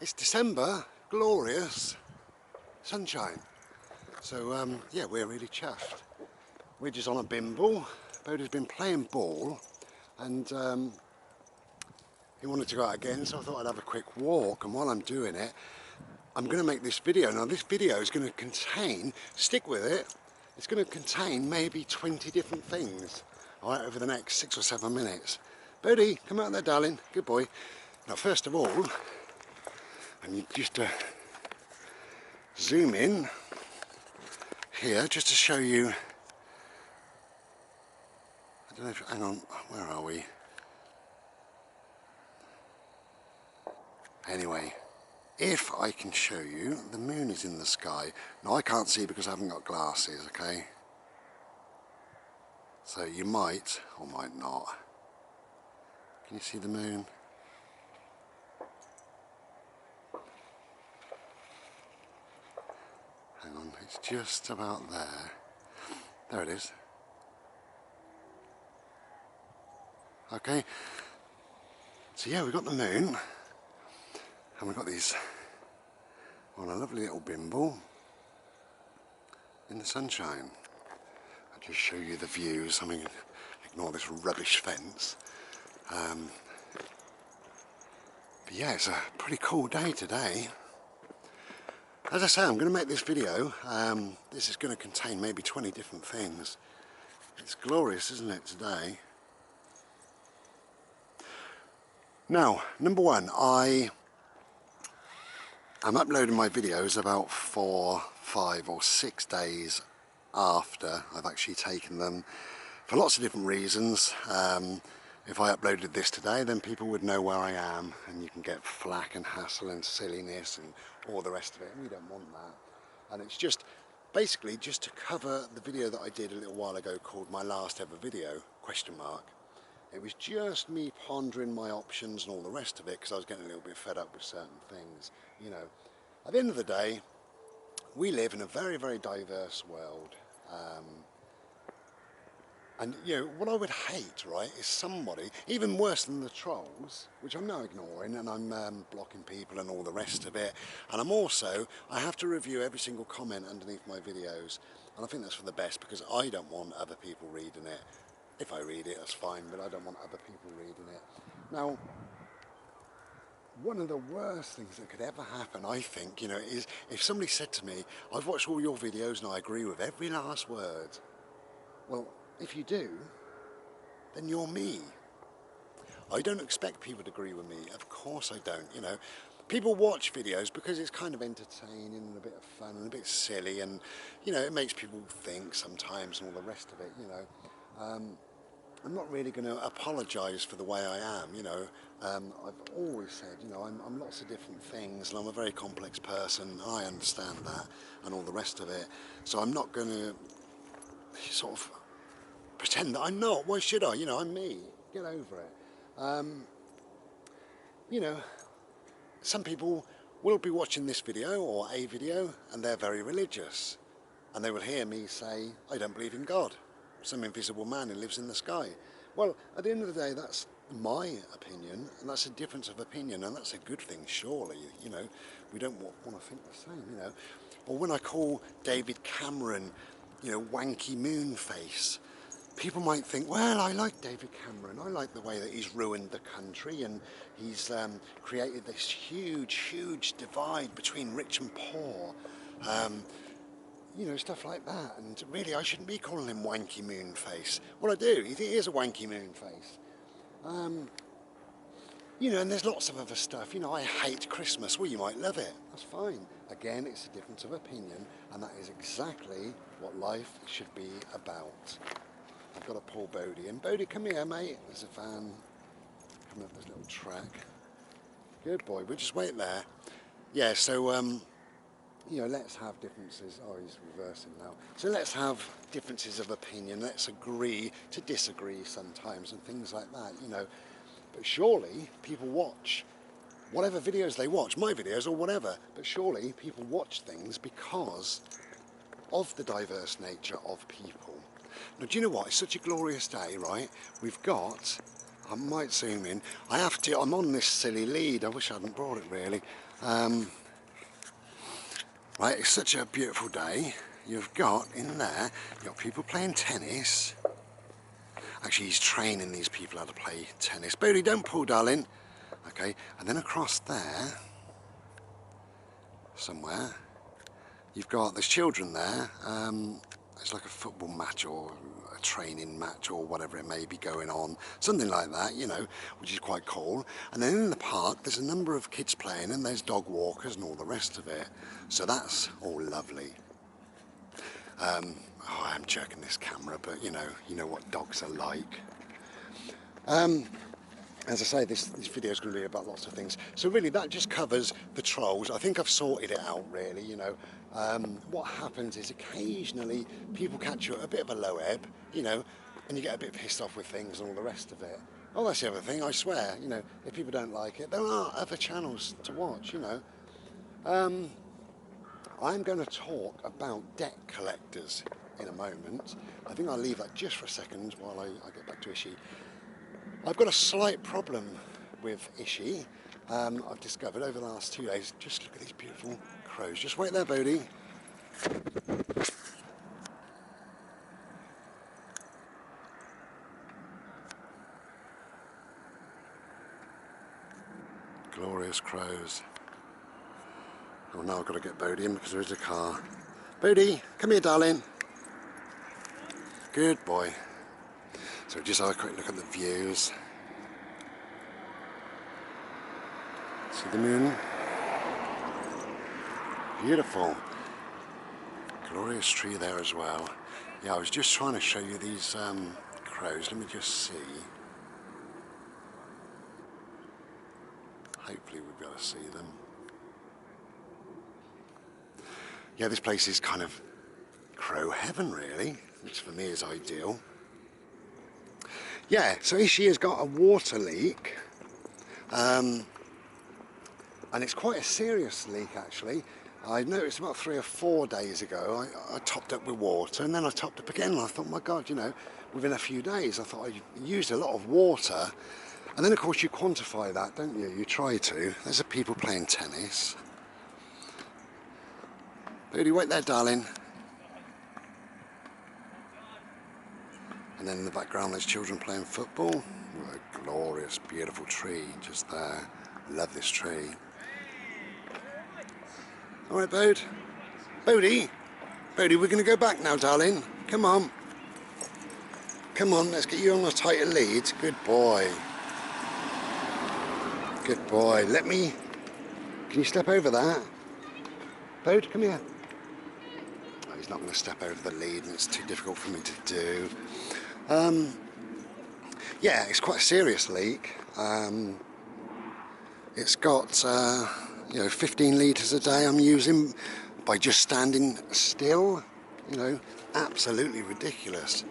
It's December, glorious sunshine. So yeah, we're really chuffed. We're just on a bimble. Bodhi's been playing ball and he wanted to go out again, so I thought I'd have a quick walk, and while I'm doing it, I'm going to make this video. Now this video is going to contain, stick with it, it's going to contain maybe 20 different things, all right, over the next 6 or 7 minutes. Bodhi, come out there, darling, good boy. Now first of all, I need just to zoom in here just to show you, I don't know if, hang on, where are we? Anyway, if I can show you, the moon is in the sky. Now I can't see because I haven't got glasses, okay? So you might or might not. Can you see the moon? Hang on, it's just about there. There it is. Okay, so yeah, we've got the moon, and we've got these on a lovely little bimble in the sunshine. I'll just show you the views. I mean, ignore this rubbish fence. But yeah, it's a pretty cool day today. As I say, I'm going to make this video. This is going to contain maybe 20 different things. It's glorious, isn't it, today? Now, number one, I am uploading my videos about 4, 5 or 6 days after I've actually taken them, for lots of different reasons. If I uploaded this today, then people would know where I am, and you can get flack and hassle and silliness and all the rest of it, and we don't want that. And it's just basically just to cover the video that I did a little while ago called My Last Ever Video, question mark. It was just me pondering my options and all the rest of it, because I was getting a little bit fed up with certain things. You know, at the end of the day, we live in a very, very diverse world. And you know, what I would hate, right, is somebody, even worse than the trolls, which I'm now ignoring, and I'm blocking people and all the rest of it. And I'm also, I have to review every single comment underneath my videos. And I think that's for the best, because I don't want other people reading it. If I read it, that's fine, but I don't want other people reading it. Now, one of the worst things that could ever happen, I think, you know, is if somebody said to me, I've watched all your videos and I agree with every last word. Well, if you do, then you're me. I don't expect people to agree with me. Of course I don't, you know. People watch videos because it's kind of entertaining and a bit of fun and a bit silly, and, you know, it makes people think sometimes and all the rest of it, you know. I'm not really going to apologise for the way I am, you know. I've always said, you know, I'm lots of different things, and I'm a very complex person. I understand that and all the rest of it. So I'm not going to sort of pretend that I'm not. Why should I? You know, I'm me. Get over it. You know, some people will be watching this video or a video and they're very religious, and they will hear me say, I don't believe in God, some invisible man who lives in the sky. Well, at the end of the day, that's my opinion, and that's a difference of opinion, and that's a good thing, surely. You know, we don't want to think the same, you know. Or when I call David Cameron, you know, wanky moon face, people might think, well, I like David Cameron. I like the way that he's ruined the country, and he's created this huge, huge divide between rich and poor. You know, stuff like that. And really, I shouldn't be calling him wanky moon face. Well, I do. He is a wanky moon face. You know, and there's lots of other stuff. You know, I hate Christmas. Well, you might love it. That's fine. Again, it's a difference of opinion, and that is exactly what life should be about. I've got to pull Bodhi in. Bodhi, come here, mate. There's a van coming up this little track. Good boy. We'll just wait there. Yeah, so, you know, let's have differences. Oh, he's reversing now. So let's have differences of opinion. Let's agree to disagree sometimes and things like that, you know. But surely people watch whatever videos they watch, my videos or whatever, but surely people watch things because of the diverse nature of people. Now, do you know what? It's such a glorious day, right? We've got, I might zoom in, I'm on this silly lead. I wish I hadn't brought it really. Right, it's such a beautiful day. You've got in there, you've got people playing tennis. Actually, he's training these people how to play tennis. Bodie, don't pull, darling. Okay, and then across there, somewhere, you've got, there's children there. It's like a football match or a training match or whatever it may be going on. Something like that, you know, which is quite cool. And then in the park, there's a number of kids playing and there's dog walkers and all the rest of it. So that's all lovely. Oh, I'm jerking this camera, but you know what dogs are like. As I say, this video is going to be about lots of things. So really, that just covers the trolls. I think I've sorted it out, really, you know. What happens is occasionally people catch you at a bit of a low ebb, you know, and you get a bit pissed off with things and all the rest of it. Oh, that's the other thing, I swear, you know, if people don't like it, there are other channels to watch, you know. I'm going to talk about debt collectors in a moment. I think I'll leave that just for a second while I get back to Ishi. I've got a slight problem with Ishi. I've discovered over the last 2 days. Just look at these beautiful crows. Just wait there, Bodie. Glorious crows. Oh, now I've got to get Bodie in because there is a car. Bodie, come here, darling. Good boy. So just have a quick look at the views. See the moon? Beautiful. Glorious tree there as well. Yeah, I was just trying to show you these crows. Let me just see. Hopefully we'll be able to see them. Yeah, this place is kind of crow heaven, really, which for me is ideal. Yeah, so Ishi has got a water leak, and it's quite a serious leak, actually. I noticed about 3 or 4 days ago, I topped up with water, and then I topped up again, and I thought, my God, you know, within a few days, I thought I used a lot of water. And then, of course, you quantify that, don't you? You try to. There's the people playing tennis. Bodie, wait there, darling. And then in the background, there's children playing football. What a glorious, beautiful tree just there. Love this tree. All right, Bode. Bodie, we're going to go back now, darling. Come on. Come on, let's get you on a tighter lead. Good boy. Good boy. Can you step over that? Bode, come here. Oh, he's not going to step over the lead, and it's too difficult for me to do. Yeah, it's quite a serious leak. It's got, 15 litres a day I'm using by just standing still. You know, absolutely ridiculous.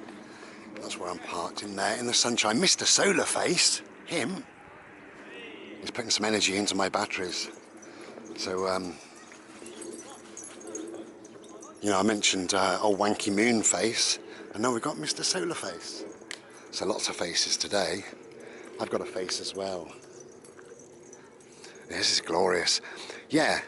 That's where I'm parked in there in the sunshine. Mr. Solarface, him, is putting some energy into my batteries. So, I mentioned old Wanky Moonface, and now we've got Mr. Solarface. So lots of faces today. I've got a face as well. This is glorious. Yeah.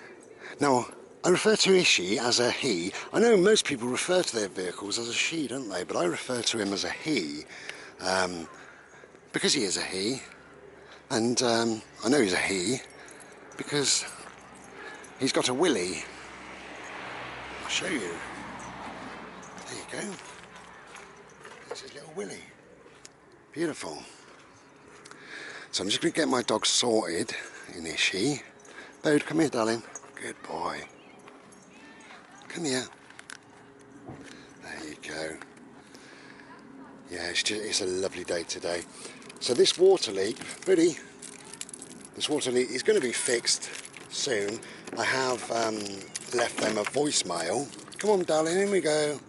Now, I refer to Ishi as a he. I know most people refer to their vehicles as a she, don't they? But I refer to him as a he, because he is a he. And I know he's a he because he's got a willy. I'll show you. There you go. There's his little willy. Beautiful. So I'm just going to get my dog sorted in Ishi. Bode, come here, darling. Good boy. Come here. There you go. Yeah, it's a lovely day today. So this water leak, Bodie, this water leak is going to be fixed soon. I have left them a voicemail. Come on, darling, in we go.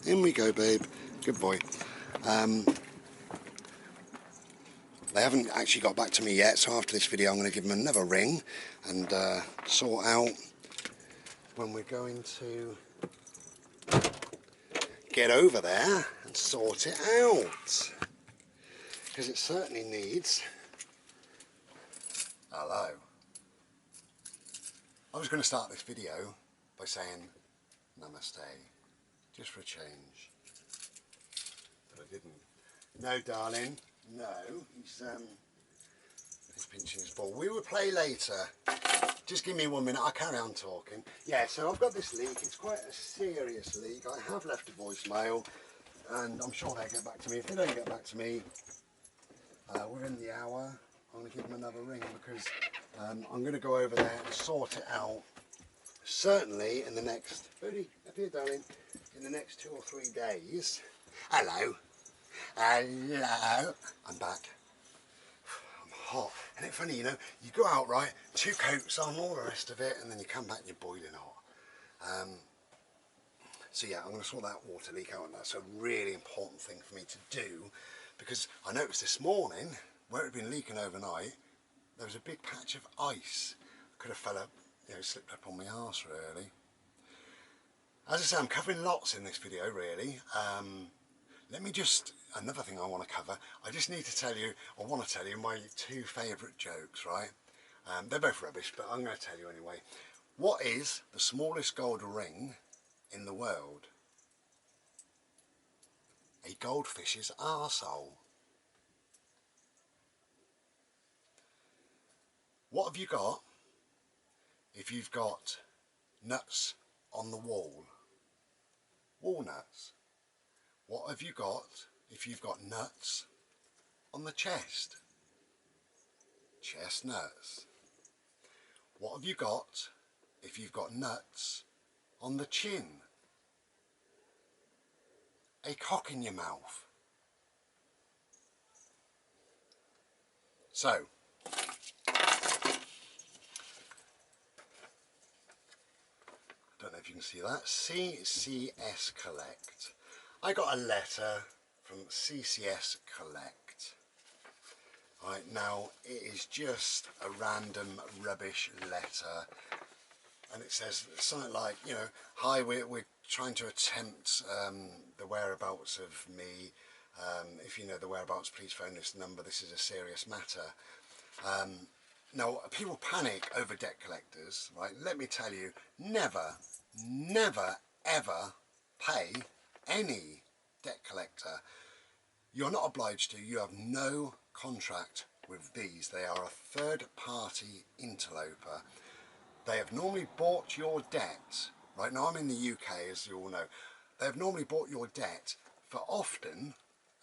In we go, babe. Good boy. They haven't actually got back to me yet, so after this video I'm going to give them another ring and sort out when we're going to get over there and sort it out. Because it certainly needs... Hello. I was going to start this video by saying namaste, just for a change, but I didn't. No, darling, no, he's pinching his ball. We will play later. Just give me 1 minute, I'll carry on talking. Yeah, so I've got this leak, it's quite a serious leak. I have left a voicemail, and I'm sure they'll get back to me. If they don't get back to me within the hour, I'm going to give them another ring, because I'm going to go over there and sort it out. Certainly in the next, Bodhi, up here darling, in the next 2 or 3 days. Hello, hello, I'm back. I'm hot, and it's funny, you know, you go out, right, 2 coats on, all the rest of it, and then you come back and you're boiling hot. So yeah, I'm going to sort that water leak out, and that's a really important thing for me to do, because I noticed this morning, where it had been leaking overnight, there was a big patch of ice. Could have fell up, you know, slipped up on my arse really. As I say, I'm covering lots in this video really. Let me just, another thing I want to cover, I just need to tell you, I want to tell you my 2 favourite jokes, right? They're both rubbish, but I'm going to tell you anyway. What is the smallest gold ring in the world? A goldfish's arsehole. What have you got if you've got nuts on the wall? Walnuts. What have you got if you've got nuts on the chest? Chestnuts. What have you got if you've got nuts on the chin? A cock in your mouth. So, I don't know if you can see that. CCS Collect. I got a letter from CCS Collect. Right, now it is just a random rubbish letter, and it says something like, you know, hi, we're trying to attempt the whereabouts of me. If you know the whereabouts, please phone this number. This is a serious matter. Now, people panic over debt collectors, right? Let me tell you, never, never, ever pay any debt collector. You're not obliged to. You have no contract with these. They are a third-party interloper. They have normally bought your debt. Right now I'm in the UK, as you all know. They have normally bought your debt for often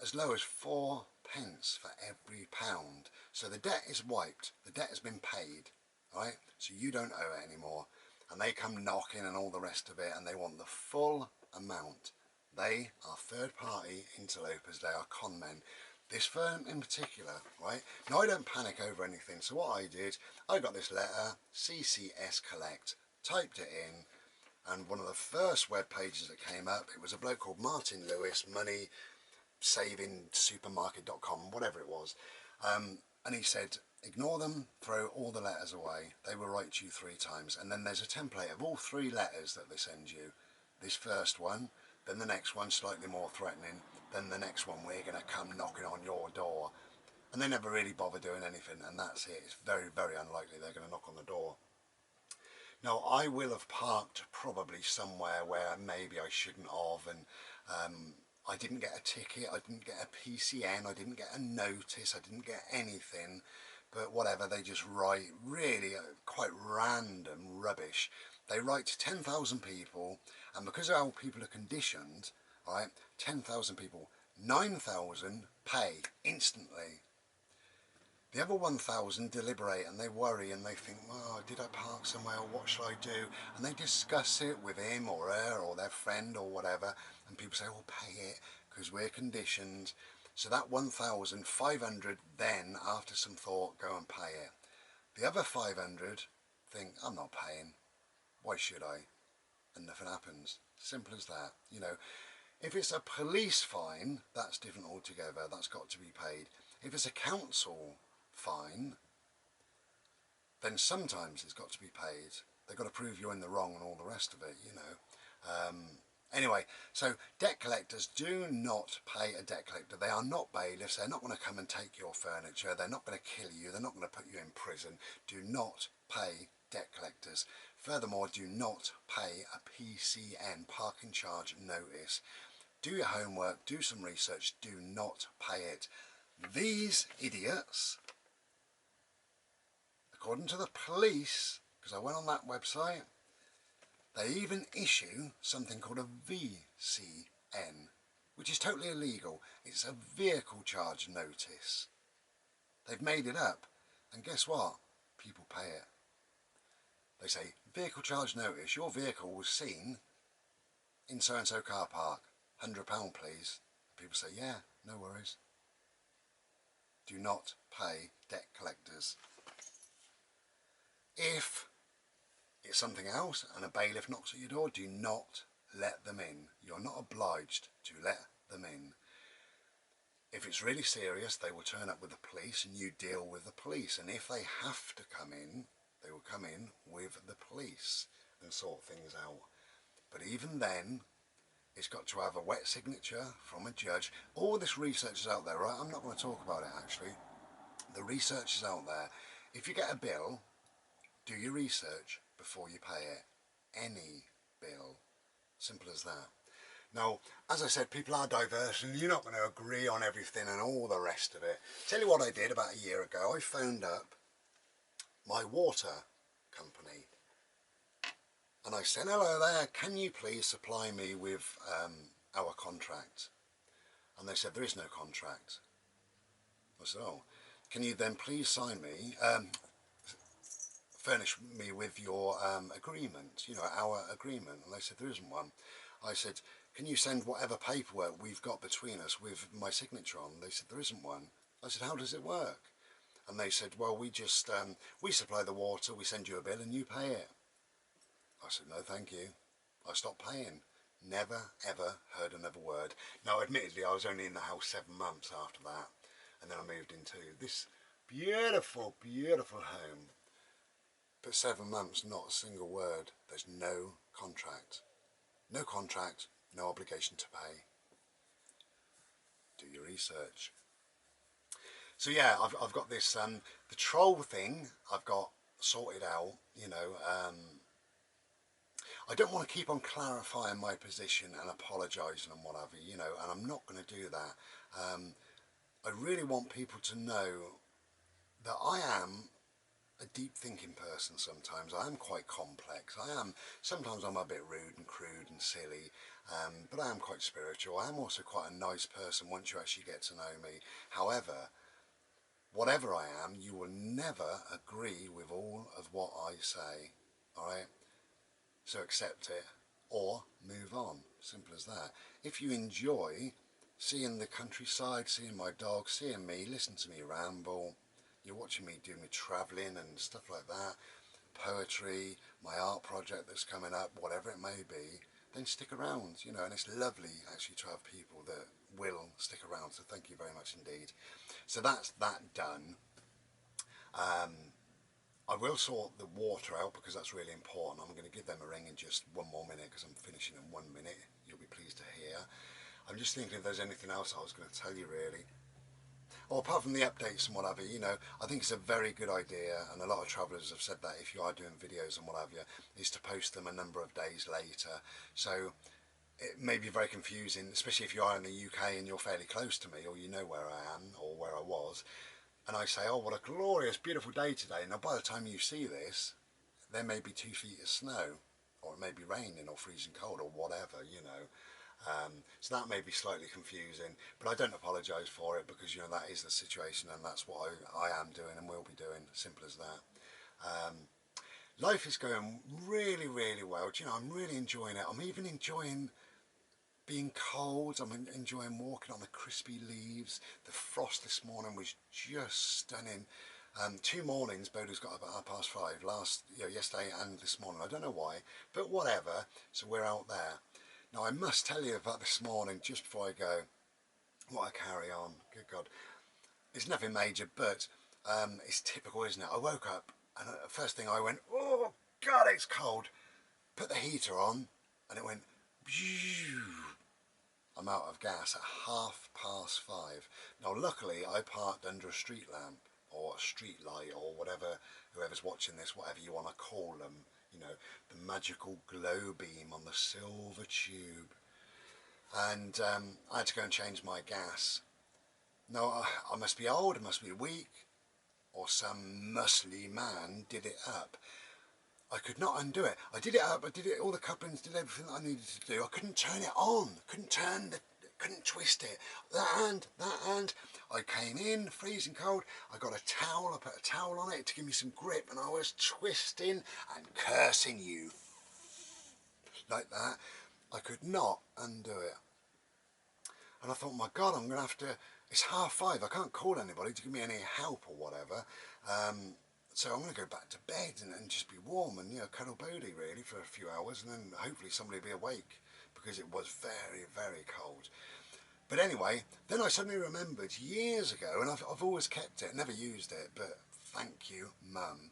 as low as 4 pence for every pound. So the debt is wiped, the debt has been paid, right? So you don't owe it anymore. And they come knocking and all the rest of it, and they want the full amount. They are third-party interlopers, they are con men. This firm in particular, right? Now I don't panic over anything, so what I did, I got this letter, CCS Collect, typed it in, and one of the first web pages that came up, it was a bloke called Martin Lewis, Money Saving Supermarket.com, whatever it was, and he said, ignore them, throw all the letters away, they will write to you 3 times, and then there's a template of all 3 letters that they send you. This first one, then the next one slightly more threatening, then the next one, we're going to come knocking on your door, and they never really bother doing anything, and that's it. It's very, very unlikely they're going to knock on the door. Now, I will have parked probably somewhere where maybe I shouldn't have, and I didn't get a ticket, I didn't get a PCN, I didn't get a notice, I didn't get anything, but whatever, they just write really quite random rubbish. They write to 10,000 people, and because of how people are conditioned, right, 10,000 people, 9,000 pay instantly. The other 1,000 deliberate and they worry and they think, well, did I park somewhere, or what shall I do? And they discuss it with him or her or their friend or whatever, and people say, well, pay it because we're conditioned. So that 1,500 then, after some thought, go and pay it. The other 500 think, I'm not paying, why should I? And nothing happens. Simple as that, you know. If it's a police fine, that's different altogether, that's got to be paid. If it's a council fine, then sometimes it's got to be paid. They've got to prove you're in the wrong and all the rest of it, you know. Anyway, so debt collectors, do not pay a debt collector. They are not bailiffs. They're not going to come and take your furniture. They're not going to kill you. They're not going to put you in prison. Do not pay debt collectors. Furthermore, do not pay a PCN, parking charge notice. Do your homework, do some research, do not pay it. These idiots, according to the police, because I went on that website, they even issue something called a VCN, which is totally illegal. It's a vehicle charge notice. They've made it up, and guess what? People pay it. They say, vehicle charge notice, your vehicle was seen in so-and-so car park, £100 please. People say, yeah, no worries. Do not pay debt collectors. If it's something else and a bailiff knocks at your door, do not let them in. You're not obliged to let them in. If it's really serious, they will turn up with the police and you deal with the police. And if they have to come in, they will come in with the police and sort things out. But even then, it's got to have a wet signature from a judge. All this research is out there, right? I'm not going to talk about it actually. The research is out there. If you get a bill, do your research before you pay it. Any bill. Simple as that. Now, as I said, people are diverse and you're not going to agree on everything and all the rest of it. Tell you what I did about a year ago. I phoned up my water company and I said, hello there, can you please supply me with our contract? And they said, there is no contract. I said, oh, can you then please sign me, furnish me with your agreement, you know, our agreement? And they said, there isn't one. I said, can you send whatever paperwork we've got between us with my signature on? They said, there isn't one. I said, how does it work? And they said, well, we just, we supply the water, we send you a bill and you pay it. I said, no, thank you. I stopped paying. Never, ever heard another word. Now, admittedly, I was only in the house 7 months after that. And then I moved into this beautiful, beautiful home. But 7 months, not a single word. There's no contract. No contract, no obligation to pay. Do your research. So yeah, I've got this, the troll thing I've got sorted out, you know. I don't want to keep on clarifying my position and apologising and whatever, you know, and I'm not going to do that. I really want people to know that I am a deep thinking person sometimes. I am quite complex. Sometimes I'm a bit rude and crude and silly, but I am quite spiritual. I am also quite a nice person once you actually get to know me. However, whatever I am, you will never agree with all of what I say, alright? So accept it or move on, simple as that. If you enjoy seeing the countryside, seeing my dog, seeing me, listen to me ramble, you're watching me do my travelling and stuff like that, poetry, my art project that's coming up, whatever it may be, then stick around, you know, and it's lovely actually to have people that will stick around, so thank you very much indeed. So that's that done. I will sort the water out because that's really important. I'm going to give them a ring in just 1 more minute because I'm finishing in 1 minute. You'll be pleased to hear. I'm just thinking if there's anything else I was going to tell you really. Or apart from the updates and whatever, you know, I think it's a very good idea, and a lot of travellers have said that if you are doing videos and what have you, is to post them a number of days later. So it may be very confusing, especially if you are in the UK and you're fairly close to me, or you know where I am or where I was, and I say, oh, what a glorious, beautiful day today. Now, by the time you see this, there may be 2 feet of snow, or it may be raining or freezing cold or whatever, you know. So that may be slightly confusing, but I don't apologise for it because, you know, that is the situation and that's what I am doing and will be doing, simple as that. Life is going really, really well. Do you know, I'm really enjoying it. I'm even enjoying being cold. I'm enjoying walking on the crispy leaves. The frost this morning was just stunning. 2 mornings Bodo's got up at 5:30, yesterday and this morning. I don't know why, but whatever. So we're out there. Now I must tell you about this morning just before I go. What a carry on, good God. It's nothing major, but it's typical, isn't it? I woke up and first thing I went, oh God, it's cold. Put the heater on and it went, phew. I'm out of gas at 5:30. Now luckily I parked under a street lamp, or a street light, or whatever, whoever's watching this, whatever you want to call them, you know, the magical glow beam on the silver tube. And I had to go and change my gas. No, I must be old, I must be weak, or some muscly man did it up. I could not undo it. I did it up, I did it, all the couplings, did everything that I needed to do. I couldn't turn it on, couldn't twist it. That hand. I came in, freezing cold, I got a towel, I put a towel on it to give me some grip, and I was twisting and cursing you. Like that. I could not undo it. And I thought, my God, I'm going to have to, it's 5:30, I can't call anybody to give me any help or whatever. So I'm going to go back to bed and just be warm and, you know, cuddle Bodhi really for a few hours, and then hopefully somebody will be awake, because it was very, very cold. But anyway, then I suddenly remembered years ago, and I've always kept it, never used it, but thank you, Mum.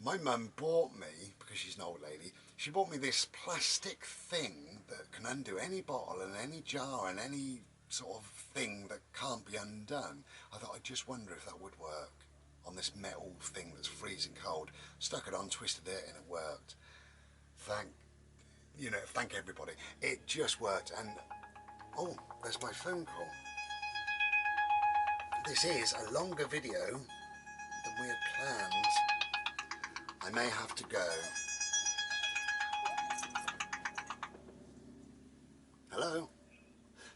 My mum bought me, because she's an old lady, she bought me this plastic thing that can undo any bottle and any jar and any sort of thing that can't be undone. I thought, I just wonder if that would work on this metal thing that's freezing cold. Stuck it on, twisted it, and it worked. Thank everybody. It just worked. And oh, there's my phone call. This is a longer video than we had planned. I may have to go. Hello?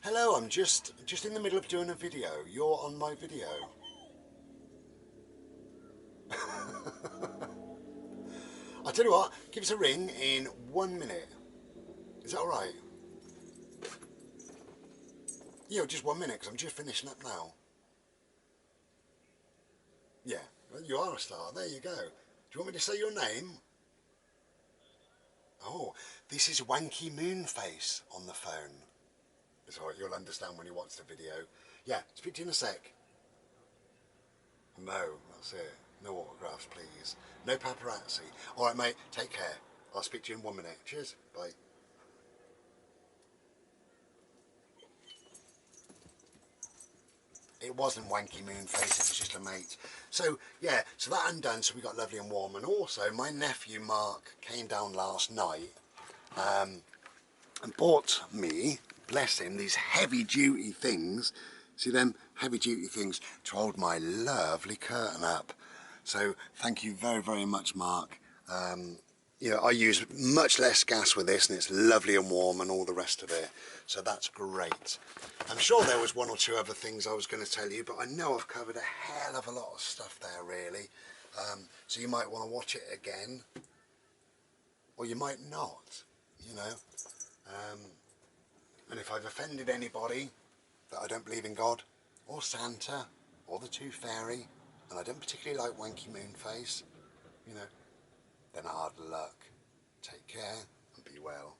Hello, I'm just in the middle of doing a video. You're on my video. I'll tell you what, give us a ring in 1 minute. Is that alright? Yeah, just 1 minute, because I'm just finishing up now. Yeah, well, you are a star. There you go. Do you want me to say your name? Oh, this is Wanky Moonface on the phone. It's alright, you'll understand when you watch the video. Yeah, speak to you in a sec. No, that's it. No autographs, please. No paparazzi. Alright, mate, take care. I'll speak to you in 1 minute. Cheers. Bye. It wasn't Wanky Moonface, it was just a mate. So, yeah, so that undone, so we got lovely and warm. And also, my nephew Mark came down last night and bought me, bless him, these heavy-duty things. See them heavy-duty things to hold my lovely curtain up. So, thank you very, very much, Mark. You know, I use much less gas with this, and it's lovely and warm and all the rest of it. So that's great. I'm sure there was one or two other things I was going to tell you, but I know I've covered a hell of a lot of stuff there, really. So you might want to watch it again, or you might not, you know. And if I've offended anybody that I don't believe in God, or Santa, or the Tooth Fairy, and I don't particularly like Wanky Moonface, you know, then hard luck. Take care and be well.